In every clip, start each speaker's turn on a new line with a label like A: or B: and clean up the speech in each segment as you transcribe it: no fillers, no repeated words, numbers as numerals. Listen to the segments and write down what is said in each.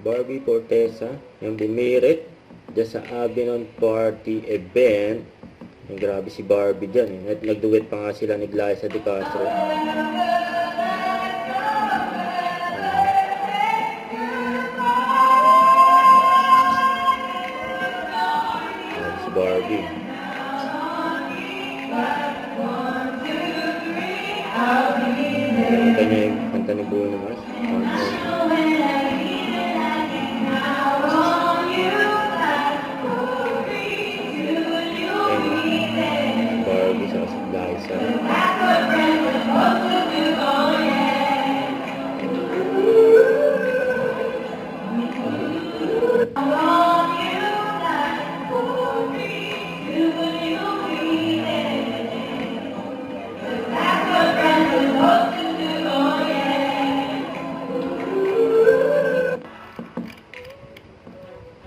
A: Barbie Fortesa, yung bumirit dyan sa Abinon Party event. Yung grabe si Barbie dyan. Nagduet pa nga sila ni Glyza De Castro. Si Barbie. Kanta niya yung kanta ni Bruno Mars. Barbie sa Glyza.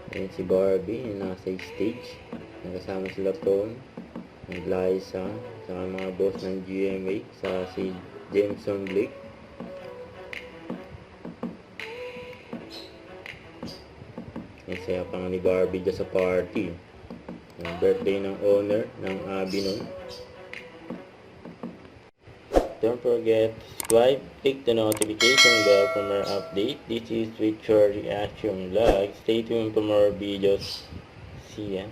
A: Ayan si Barbie, yung nasa stage. Nakasama sila Tom, ng Glyza, sa mga boss ng GMA, sa si Jameson Blake. Ang saya pa nga ni Barbie dyan sa party. Yung birthday ng owner ng Abinon. Don't forget to subscribe, click the notification bell for more update. This is With Your Reaction Vlog. Stay tuned for more videos. See ya.